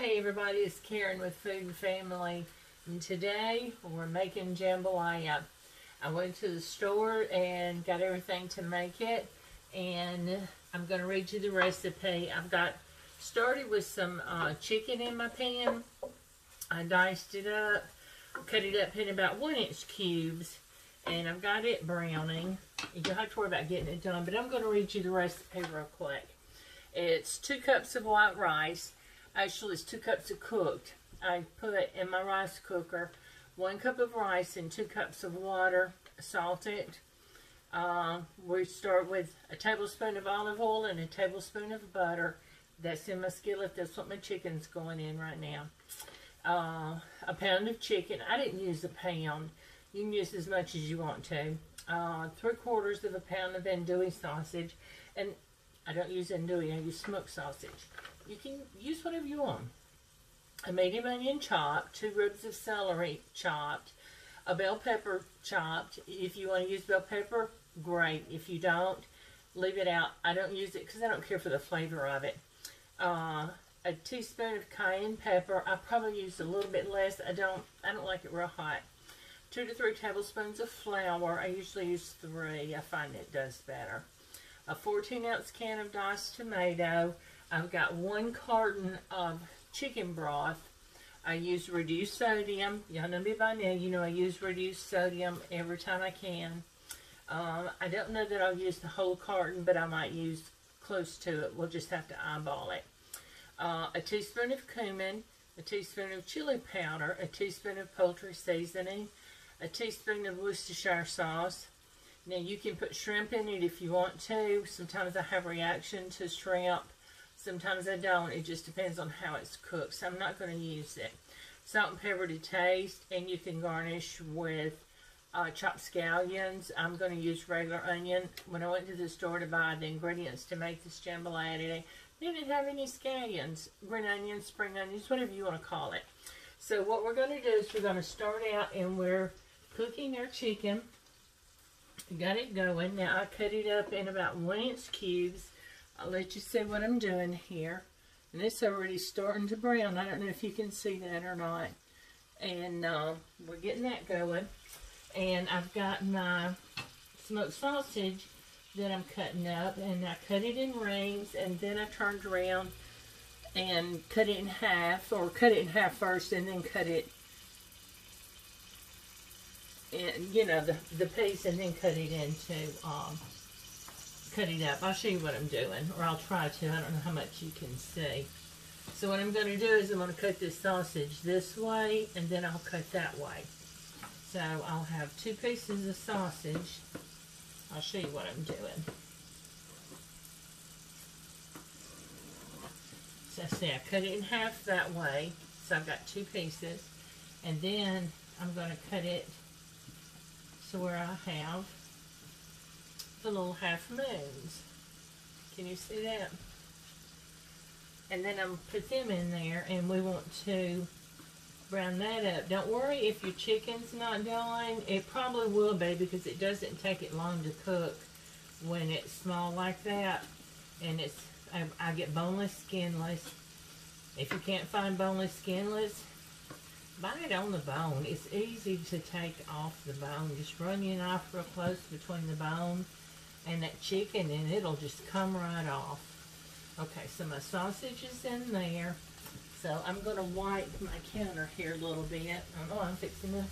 Hey everybody, it's Karen with Food and Family, and today we're making jambalaya. I went to the store and got everything to make it, and I'm going to read you the recipe. I've got started with some chicken in my pan. I diced it up, cut it up in about 1-inch cubes, and I've got it browning. You don't have to worry about getting it done, but I'm going to read you the recipe real quick. It's 2 cups of white rice. Actually, it's 2 cups of cooked. I put in my rice cooker 1 cup of rice and 2 cups of water, salt it. We start with a tablespoon of olive oil and a tablespoon of butter. That's in my skillet. That's what my chicken's going in right now. A pound of chicken. I didn't use a pound. You can use as much as you want to. 3/4 of a pound of andouille sausage. And I don't use andouille, I use smoked sausage. You can use whatever you want. A medium onion chopped, 2 ribs of celery chopped, a bell pepper chopped. If you want to use bell pepper, great. If you don't, leave it out. I don't use it because I don't care for the flavor of it. A teaspoon of cayenne pepper. I probably used a little bit less. I don't like it real hot. 2 to 3 tablespoons of flour. I usually use 3. I find it does better. A 14-ounce can of diced tomato. I've got 1 carton of chicken broth. I use reduced sodium. Y'all know me by now. You know I use reduced sodium every time I can. I don't know that I'll use the whole carton, but I might use close to it. We'll just have to eyeball it. A teaspoon of cumin, a teaspoon of chili powder, a teaspoon of poultry seasoning, a teaspoon of Worcestershire sauce. Now you can put shrimp in it if you want to. Sometimes I have reaction to shrimp. Sometimes I don't. It just depends on how it's cooked. So I'm not going to use it. Salt and pepper to taste. And you can garnish with chopped scallions. I'm going to use regular onion. When I went to the store to buy the ingredients to make this jambalaya today, they didn't have any scallions. Green onions, spring onions, whatever you want to call it. So what we're going to do is we're going to start out and we're cooking our chicken. Got it going. Now I cut it up in about 1-inch cubes. I'll let you see what I'm doing here. And it's already starting to brown. I don't know if you can see that or not. And we're getting that going. And I've got my smoked sausage that I'm cutting up. And I cut it in rings. And then I turned around and cut it in half. Or cut it in half first and then cut it, and you know, the piece, and then cut it into, cut it up. I'll show you what I'm doing, or I'll try to. I don't know how much you can see. So what I'm going to do is I'm going to cut this sausage this way, and then I'll cut that way. So I'll have 2 pieces of sausage. I'll show you what I'm doing. So see, I cut it in half that way. So I've got 2 pieces. And then I'm going to cut it so where I have the little half moons. Can you see that? And then I'm put them in there, and we want to brown that up. Don't worry if your chicken's not done. It probably will be because it doesn't take it long to cook when it's small like that. And it's I get boneless, skinless. If you can't find boneless, skinless, buy it on the bone. It's easy to take off the bone. Just run your knife real close between the bone and that chicken, and it'll just come right off. Okay, so my sausage is in there. So I'm going to wipe my counter here a little bit. I know I'm fixing to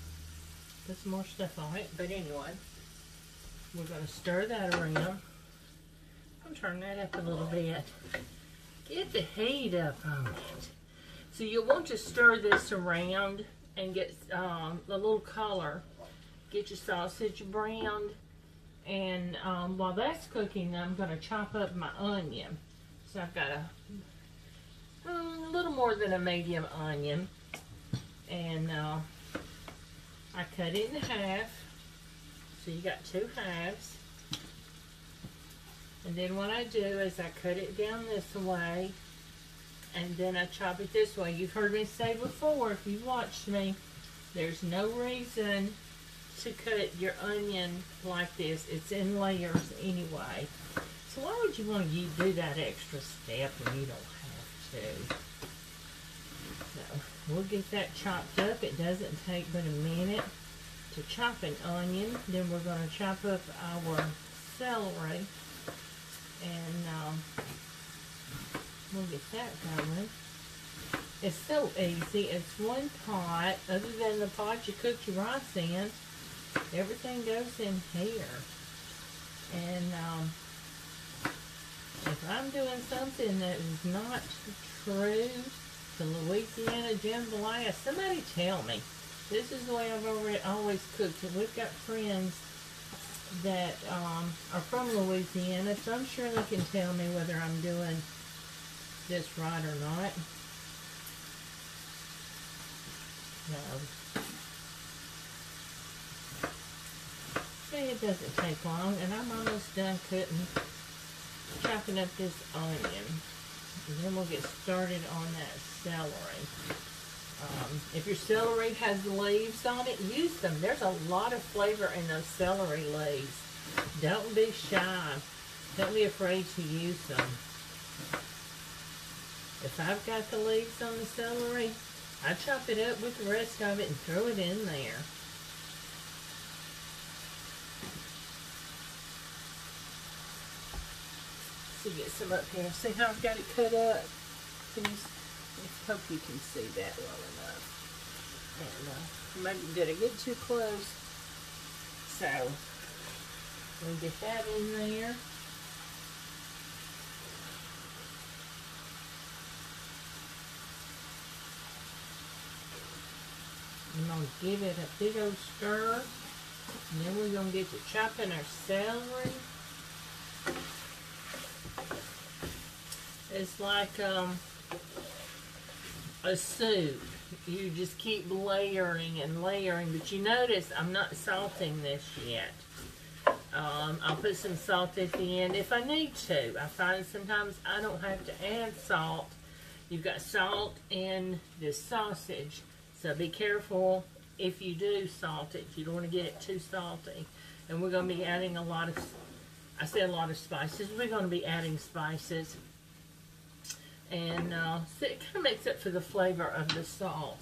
put some more stuff on it, but anyway, we're going to stir that around. I'll turn that up a little bit. Get the heat up on it. So you'll want to stir this around and get a little color. Get your sausage browned. And while that's cooking, I'm going to chop up my onion. So I've got a little more than a medium onion. And I cut it in half. So you got 2 halves. And then what I do is I cut it down this way. And then I chop it this way. You've heard me say before, if you've watched me, there's no reason to cut your onion like this. It's in layers anyway. So why would you want to do that extra step when you don't have to? We'll get that chopped up. It doesn't take but a minute to chop an onion. Then we're going to chop up our celery, and we'll get that going. It's so easy. It's one pot. Other than the pot you cook your rice in, everything goes in here. And if I'm doing something that is not true to Louisiana jambalaya, somebody tell me. This is the way I've always cooked it. We've got friends that are from Louisiana, so I'm sure they can tell me whether I'm doing this right or not. No. See, it doesn't take long, and I'm almost done chopping up this onion. And then we'll get started on that celery. If your celery has leaves on it, use them. There's a lot of flavor in those celery leaves. Don't be shy. Don't be afraid to use them. If I've got the leaves on the celery, I chop it up with the rest of it and throw it in there. So get some up here. See how I've got it cut up? I hope you can see that well enough. And maybe did I get too close? So we'll get that in there. I'm going to give it a big old stir. And then we're going to get to chopping our celery. It's like a soup. You just keep layering and layering. But you notice I'm not salting this yet. I'll put some salt at the end if I need to. I find sometimes I don't have to add salt. You've got salt in this sausage. So be careful if you do salt it. You don't want to get it too salty. And we're going to be adding a lot of, I say a lot of spices. We're going to be adding spices. And so it kind of makes up for the flavor of the salt.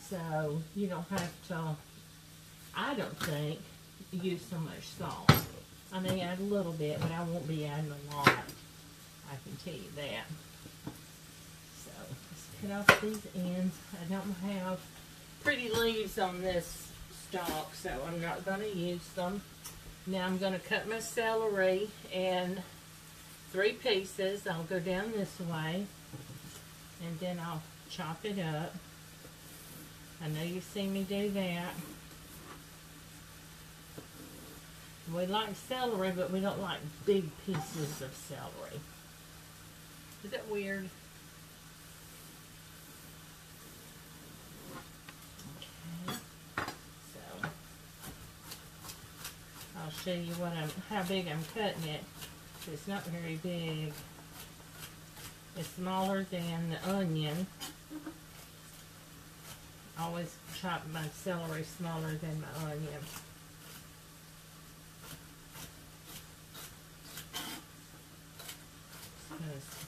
So you don't have to, I don't think, use so much salt. I may add a little bit, but I won't be adding a lot. I can tell you that. So let's cut off these ends. I don't have pretty leaves on this stalk, so I'm not going to use them. Now I'm going to cut my celery in 3 pieces. I'll go down this way, and then I'll chop it up. I know you've seen me do that. We like celery, but we don't like big pieces of celery. Is that weird? Okay. So I'll show you how big I'm cutting it. It's not very big. It's smaller than the onion. I always chop my celery smaller than my onion.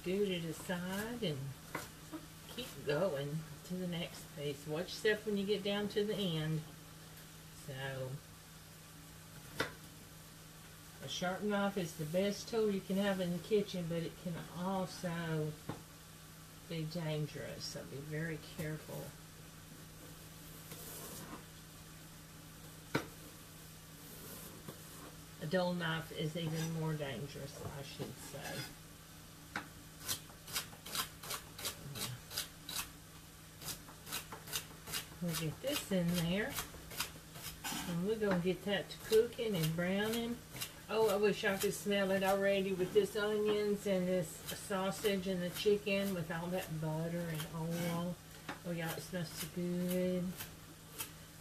Scoot it aside and keep going to the next piece. Watch yourself when you get down to the end. So a sharp knife is the best tool you can have in the kitchen, but it can also be dangerous, so be very careful. A dull knife is even more dangerous, I should say. We'll get this in there, and we're going to get that to cooking and browning. Oh, I wish I could smell it already with this onions and this sausage and the chicken with all that butter and oil. Oh yeah, it smells so good.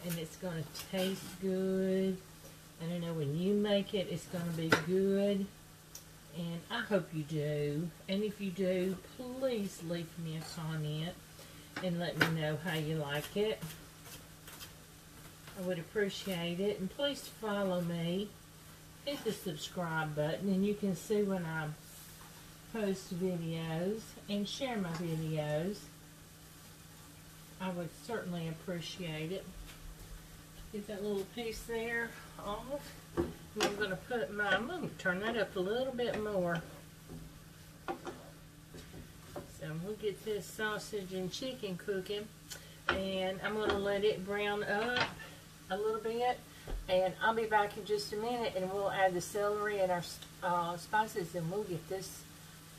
And it's going to taste good. And I know when you make it, it's going to be good. And I hope you do. And if you do, please leave me a comment and let me know how you like it. I would appreciate it. And please follow me. Hit the subscribe button and you can see when I post videos and share my videos. I would certainly appreciate it. Get that little piece there off. And I'm going to put my, I'm going to turn that up a little bit more. So we'll get this sausage and chicken cooking. And I'm going to let it brown up a little bit. And I'll be back in just a minute, and we'll add the celery and our spices, and we'll get this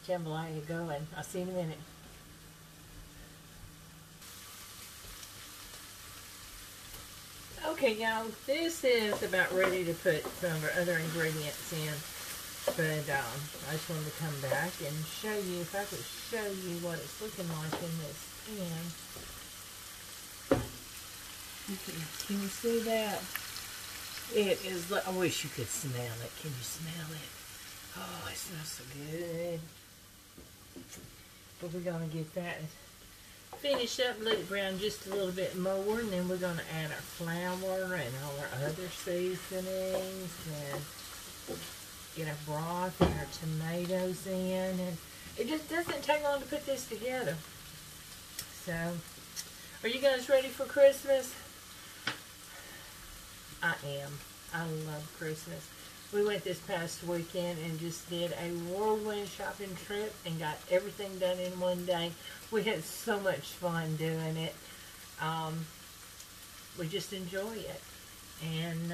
jambalaya going. I'll see you in a minute. Okay, y'all, this is about ready to put some of our other ingredients in. But I just wanted to come back and show you, if I could show you what it's looking like in this pan. Okay, can you see that? It is, I wish you could smell it. Can you smell it? Oh, it smells so good. But we're going to get that finished up, let it brown just a little bit more, and then we're going to add our flour and all our other seasonings and get our broth and our tomatoes in. And it just doesn't take long to put this together. So, are you guys ready for Christmas? I am. I love Christmas. We went this past weekend and just did a whirlwind shopping trip and got everything done in one day. We had so much fun doing it. We just enjoy it. And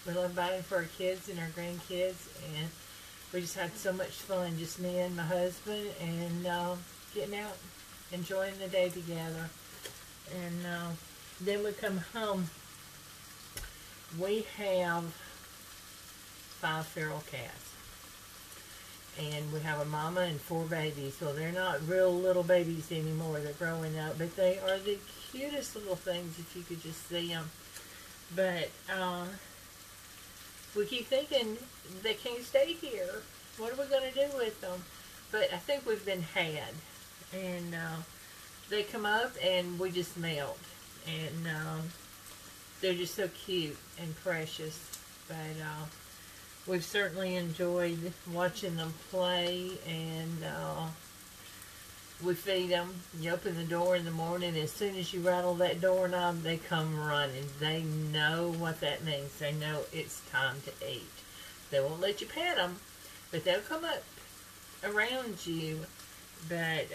we love buying for our kids and our grandkids. And we just had so much fun, just me and my husband, and getting out, enjoying the day together. And then we come home. We have 5 feral cats, and we have a mama and 4 babies. So they're not real little babies anymore, they're growing up, but they are the cutest little things if you could just see them. But we keep thinking they can't stay here, what are we going to do with them? But I think we've been had, and they come up and we just melt, and they're just so cute and precious. But we've certainly enjoyed watching them play, and we feed them. You open the door in the morning, as soon as you rattle that doorknob, they come running. They know what that means. They know it's time to eat. They won't let you pet them, but they'll come up around you. But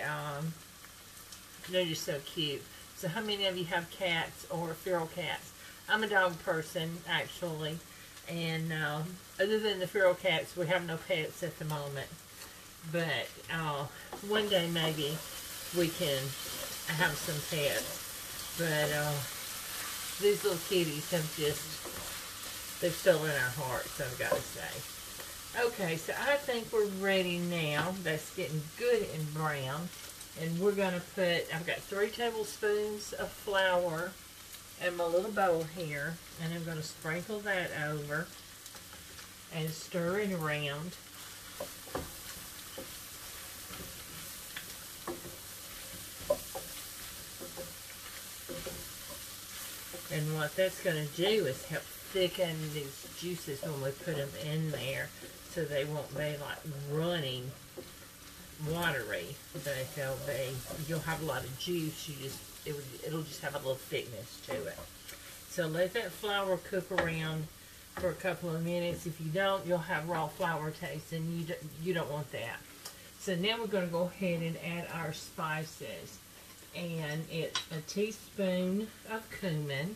they're just so cute. So how many of you have cats or feral cats? I'm a dog person, actually, and other than the feral cats, we have no pets at the moment. But one day maybe we can have some pets. But these little kitties have they've stolen our hearts, I've got to say. Okay, so I think we're ready now. That's getting good and brown. And we're going to put, I've got 3 tablespoons of flour in my little bowl here, and I'm going to sprinkle that over and stir it around. And what that's going to do is help thicken these juices when we put them in there, so they won't be like running watery, but you'll have a lot of juice. It'll just have a little thickness to it. So let that flour cook around for a couple of minutes. If you don't, you'll have raw flour taste, and you don't want that. So now we're going to go ahead and add our spices, and it's a teaspoon of cumin,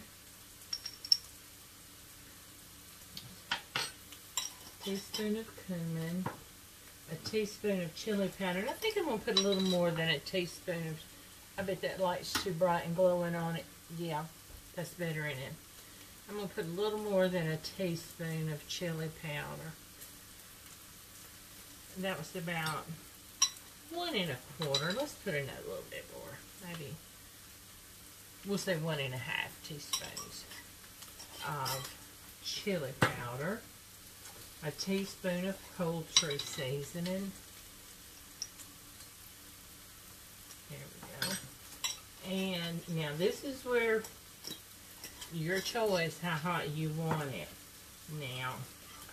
a teaspoon of chili powder, and I think I'm going to put a little more than a teaspoon of, I bet that light's too bright and glowing on it. Yeah, that's better in it. I'm going to put a little more than a teaspoon of chili powder. And that was about 1 1/4. Let's put in a little bit more. Maybe, we'll say 1 1/2 teaspoons of chili powder. A teaspoon of poultry seasoning. There we go. And now this is where your choice how hot you want it. Now,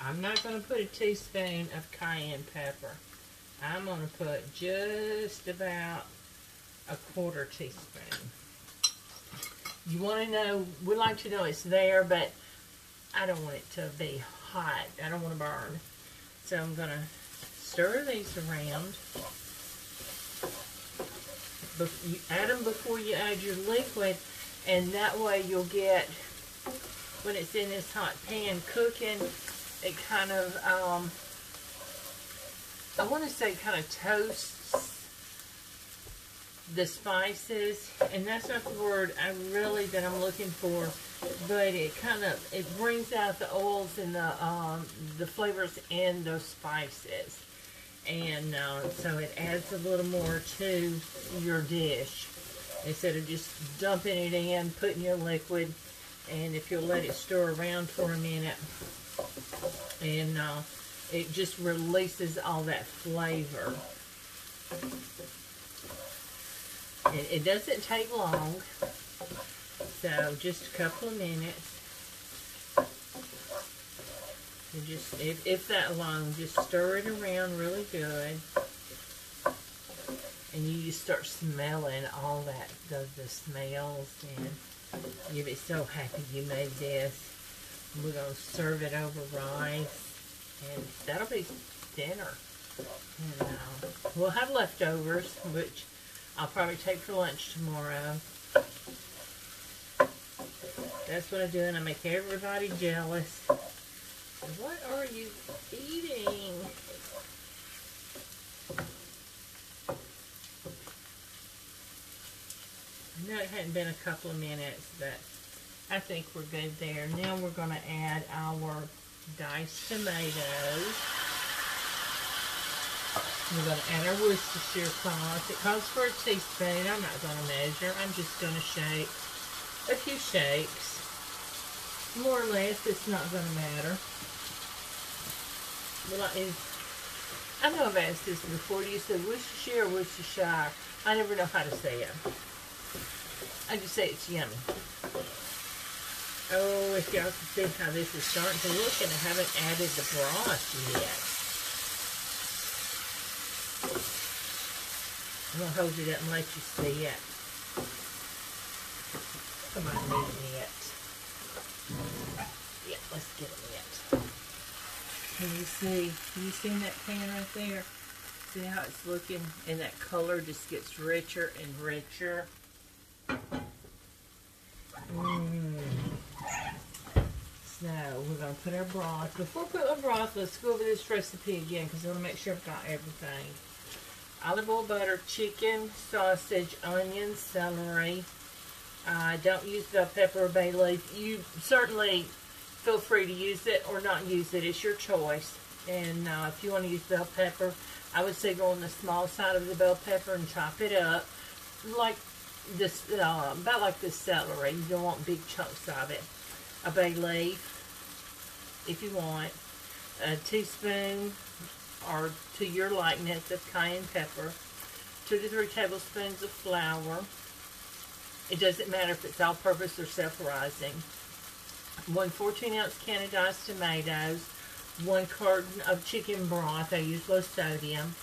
I'm not going to put a teaspoon of cayenne pepper. I'm going to put just about a 1/4 teaspoon. You want to know, we like to know it's there, but I don't want it to be hot. I don't want to burn. So I'm going to stir these around. You add them before you add your liquid, and that way you'll get, when it's in this hot pan cooking, it kind of, I want to say kind of toasts the spices, and that's not the word that I'm looking for, but it kind of, it brings out the oils and the flavors in those spices, and so it adds a little more to your dish instead of just dumping it in, putting your liquid, and if you'll let it stir around for a minute, and it just releases all that flavor. It doesn't take long, so just a couple of minutes. And just, if that long, just stir it around really good. And you just start smelling all that, the smells, and you'll be so happy you made this. We're going to serve it over rice, and that'll be dinner. And we'll have leftovers, which I'll probably take for lunch tomorrow. That's what I do, and I make everybody jealous. What are you eating? I know it hadn't been a couple of minutes, but I think we're good there. Now we're going to add our diced tomatoes. We're going to add our Worcestershire sauce. It calls for a teaspoon. I'm not going to measure. I'm just going to shake a few shakes. More or less, it's not going to matter. I know I've asked this before. Do you say Worcestershire or Worcestershire? I never know how to say it. I just say it's yummy. Oh, if y'all can see how this is starting to look, and I haven't added the broth yet. I'm going to hold it up and let you see it. Come on, need it. Yeah, let's get it. Can you see that pan right there? See how it's looking? And that color just gets richer and richer. So, we're going to put our broth. Before we put our broth, let's go over this recipe again, because I want to make sure I've got everything. Olive oil, butter, chicken, sausage, onions, celery. Don't use bell pepper or bay leaf. You certainly feel free to use it or not use it. It's your choice. And if you want to use bell pepper, I would say go on the small side of the bell pepper and chop it up like this, about like this celery. You don't want big chunks of it. A bay leaf, if you want. A teaspoon or to your likeness of cayenne pepper. 2 to 3 tablespoons of flour. It doesn't matter if it's all-purpose or self-rising. 1 14-ounce can of diced tomatoes. 1 carton of chicken broth. I use low sodium.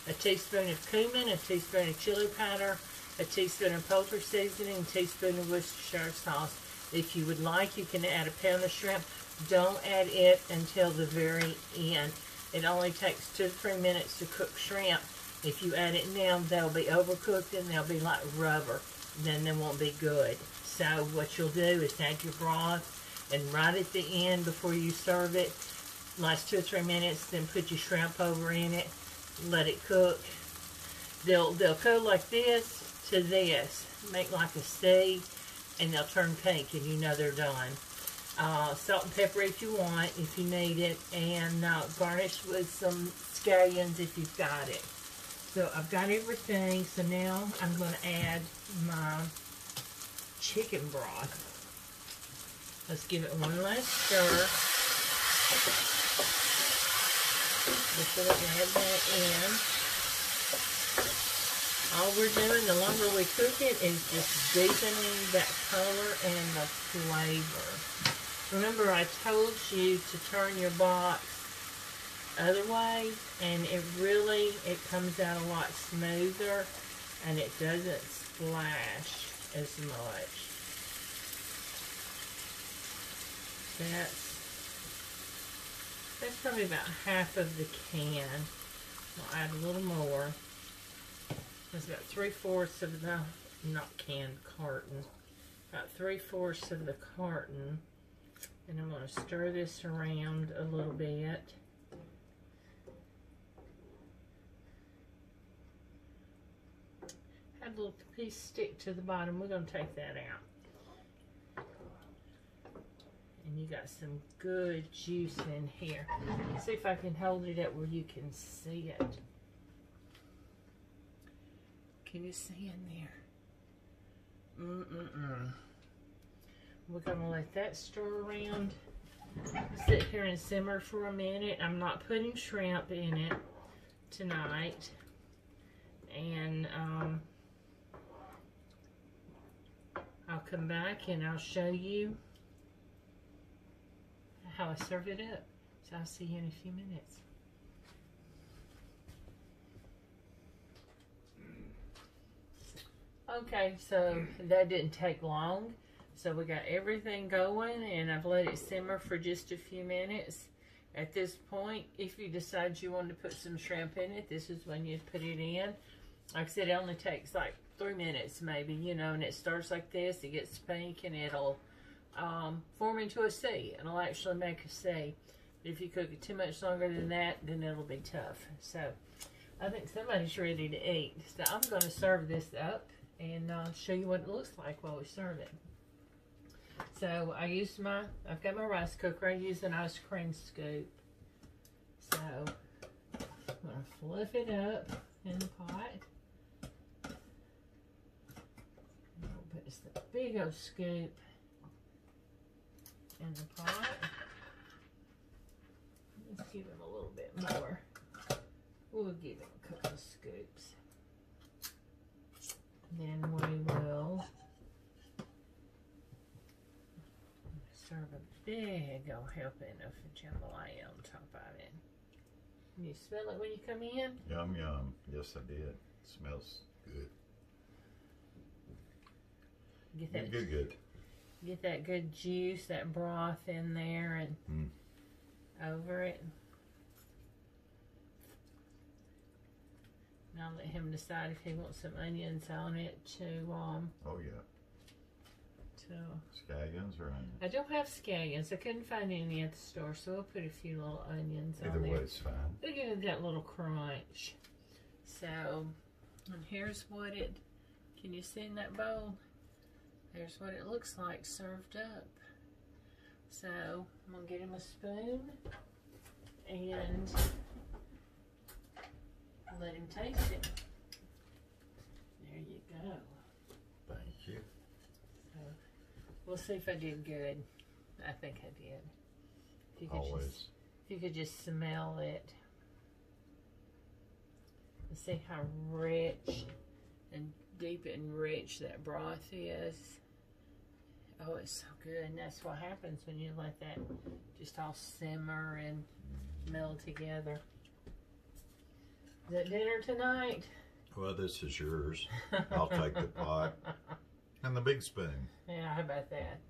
A teaspoon of cumin. A teaspoon of chili powder. A teaspoon of poultry seasoning. A teaspoon of Worcestershire sauce. If you would like, you can add a pound of shrimp. Don't add it until the very end. It only takes 2 to 3 minutes to cook shrimp. If you add it now, they'll be overcooked and they'll be like rubber. Then they won't be good. So what you'll do is add your broth, and right at the end before you serve it, last 2 or 3 minutes, then put your shrimp over in it, let it cook. They'll cook like this to this, make like a C, and they'll turn pink, and you know they're done. Salt and pepper if you want, if you need it, and garnish with some scallions if you've got it. So I've got everything, so now I'm going to add my chicken broth. Let's give it one last stir before we add that in. All we're doing, the longer we cook it, is just deepening that color and the flavor. Remember, I told you to turn your box other way, and it comes out a lot smoother, and it doesn't splash as much. That's probably about half of the can. I'll add a little more. That's about 3/4 of the, not can, carton. About 3/4 of the carton. And I'm going to stir this around a little bit. Had a little piece stick to the bottom. We're going to take that out. And you got some good juice in here. Let's see if I can hold it up where you can see it. Can you see in there? We're going to let that stir around. Sit here and simmer for a minute. I'm not putting shrimp in it tonight. And I'll come back and I'll show you how I serve it up. So I'll see you in a few minutes. Okay, so that didn't take long. So we got everything going and I've let it simmer for just a few minutes. At this point, if you decide you want to put some shrimp in it, this is when you put it in. Like I said, it only takes like 3 minutes maybe, you know, and it starts like this, it gets pink and it'll form into a C. It'll actually make a C. But if you cook it too much longer than that, then it'll be tough. So I think somebody's ready to eat. So I'm going to serve this up and show you what it looks like while we serve it. So I've got my rice cooker. I use an ice cream scoop. So I'm going to flip it up in the pot. And we'll put just a big old scoop in the pot. Let's give him a little bit more. We'll give him a couple of scoops. Then we will serve a big old helping of jambalaya on top of it. Can you smell it when you come in? Yum, yum. Yes, I did. It smells good. Get that good. Get that good juice, that broth in there and over it. And I'll let him decide if he wants some onions on it to oh yeah. Scallions or onions? I don't have scallions. I couldn't find any at the store, so I'll put a few little onions on there. Either there. way, it's fine. It'll give it that little crunch. So, and here's what it, can you see in that bowl? There's what it looks like served up. So, I'm going to get him a spoon and let him taste it. There you go. Thank you. So, we'll see if I did good. I think I did. If you could Always. If you could just smell it. And see how rich and deep and rich that broth is. Oh, it's so good. And that's what happens when you let that just all simmer and meld together. Is that dinner tonight? Well, this is yours. I'll take the pot and the big spoon. Yeah, how about that?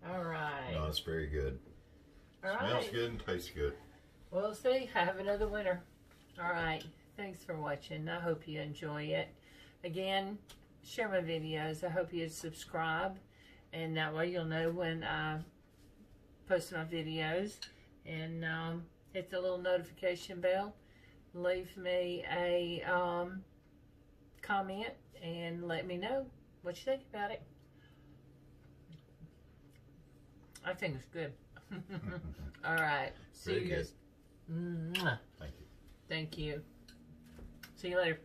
All right. No, it's very good. All Smells right. good and tastes good. We'll see. Have another winner. All right. Thanks for watching. I hope you enjoy it. Again, share my videos. I hope you subscribe. And that way you'll know when I post my videos. And hit the little notification bell. Leave me a comment and let me know what you think about it. I think it's good. All right. See Very you guys. good. Thank you. Thank you. See you later.